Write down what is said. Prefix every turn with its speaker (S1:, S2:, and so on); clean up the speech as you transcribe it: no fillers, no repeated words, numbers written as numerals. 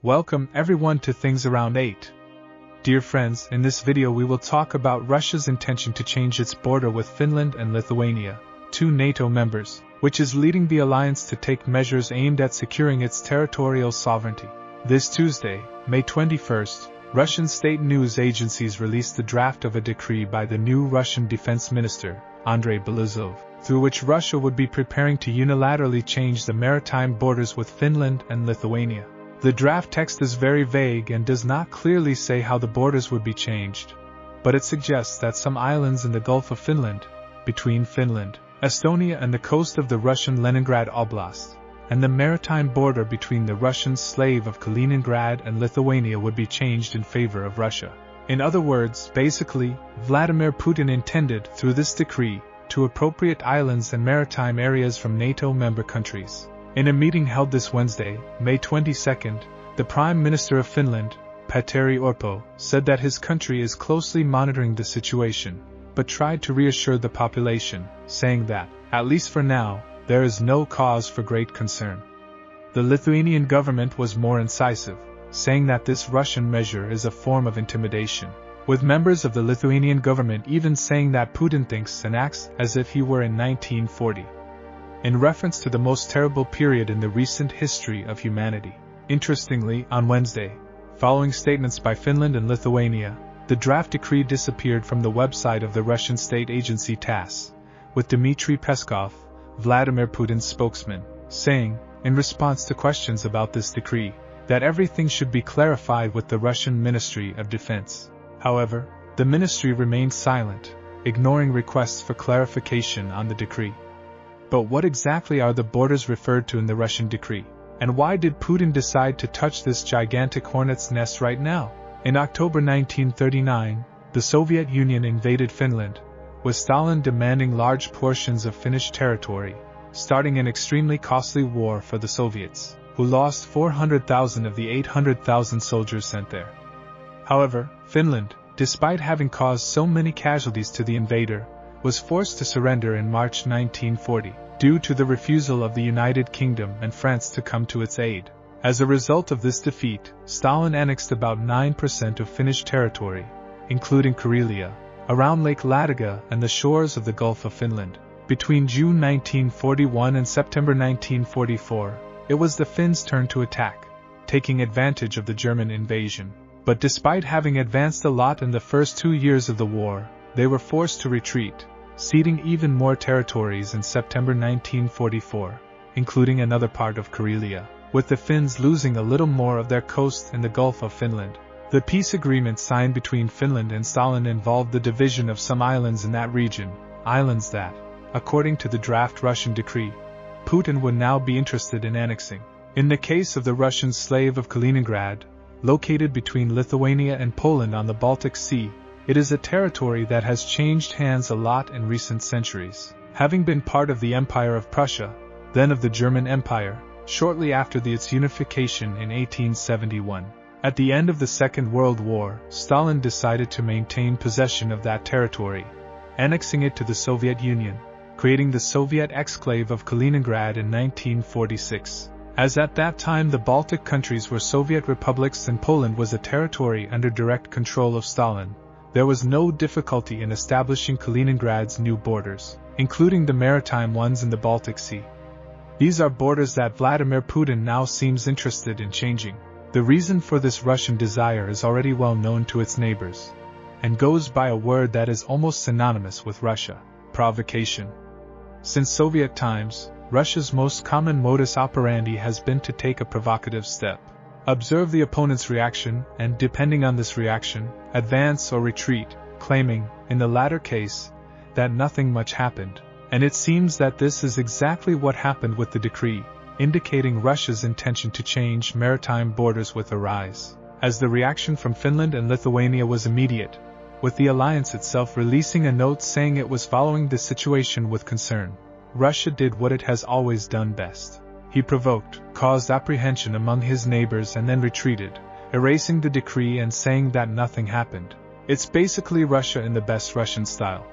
S1: Welcome everyone to Things Around 8. Dear friends, in this video we will talk about Russia's intention to change its border with Finland and Lithuania, two NATO members, which is leading the alliance to take measures aimed at securing its territorial sovereignty. This Tuesday, May 21st, Russian state news agencies released the draft of a decree by the new Russian Defense Minister, Andrei Belouzov, through which Russia would be preparing to unilaterally change the maritime borders with Finland and Lithuania. The draft text is very vague and does not clearly say how the borders would be changed, but it suggests that some islands in the Gulf of Finland, between Finland, Estonia and the coast of the Russian Leningrad Oblast, and the maritime border between the Russian slave of Kaliningrad and Lithuania would be changed in favor of Russia. In other words, basically, Vladimir Putin intended, through this decree, to appropriate islands and maritime areas from NATO member countries. In a meeting held this Wednesday, May 22, the Prime Minister of Finland, Petteri Orpo, said that his country is closely monitoring the situation, but tried to reassure the population, saying that, at least for now, there is no cause for great concern. The Lithuanian government was more incisive, saying that this Russian measure is a form of intimidation, with members of the Lithuanian government even saying that Putin thinks and acts as if he were in 1940. In reference to the most terrible period in the recent history of humanity. Interestingly, on Wednesday, following statements by Finland and Lithuania, the draft decree disappeared from the website of the Russian state agency TASS, with Dmitry Peskov, Vladimir Putin's spokesman, saying, in response to questions about this decree, that everything should be clarified with the Russian Ministry of Defense. However, the ministry remained silent, ignoring requests for clarification on the decree. But what exactly are the borders referred to in the Russian decree? And why did Putin decide to touch this gigantic hornet's nest right now? In October 1939, the Soviet Union invaded Finland, with Stalin demanding large portions of Finnish territory, starting an extremely costly war for the Soviets, who lost 400,000 of the 800,000 soldiers sent there. However, Finland, despite having caused so many casualties to the invader, was forced to surrender in March 1940, due to the refusal of the United Kingdom and France to come to its aid. As a result of this defeat, Stalin annexed about 9% of Finnish territory, including Karelia, around Lake Ladoga and the shores of the Gulf of Finland. Between June 1941 and September 1944, it was the Finns' turn to attack, taking advantage of the German invasion. But despite having advanced a lot in the first 2 years of the war, they were forced to retreat, ceding even more territories in September 1944, including another part of Karelia, with the Finns losing a little more of their coast in the Gulf of Finland. The peace agreement signed between Finland and Stalin involved the division of some islands in that region, islands that, according to the draft Russian decree, Putin would now be interested in annexing. In the case of the Russian slave of Kaliningrad, located between Lithuania and Poland on the Baltic Sea, it is a territory that has changed hands a lot in recent centuries, having been part of the Empire of Prussia, then of the German Empire, shortly after its unification in 1871. At the end of the Second World War, Stalin decided to maintain possession of that territory, annexing it to the Soviet Union, creating the Soviet exclave of Kaliningrad in 1946. As at that time the Baltic countries were Soviet republics and Poland was a territory under direct control of Stalin, there was no difficulty in establishing Kaliningrad's new borders, including the maritime ones in the Baltic Sea. These are borders that Vladimir Putin now seems interested in changing. The reason for this Russian desire is already well known to its neighbors, and goes by a word that is almost synonymous with Russia: provocation. Since Soviet times, Russia's most common modus operandi has been to take a provocative step, observe the opponent's reaction, and depending on this reaction, advance or retreat, claiming, in the latter case, that nothing much happened. And it seems that this is exactly what happened with the decree, indicating Russia's intention to change maritime borders with a rise, as the reaction from Finland and Lithuania was immediate, with the alliance itself releasing a note saying it was following the situation with concern. Russia did what it has always done best. He provoked, caused apprehension among his neighbors and then retreated, erasing the decree and saying that nothing happened. It's basically Russia in the best Russian style.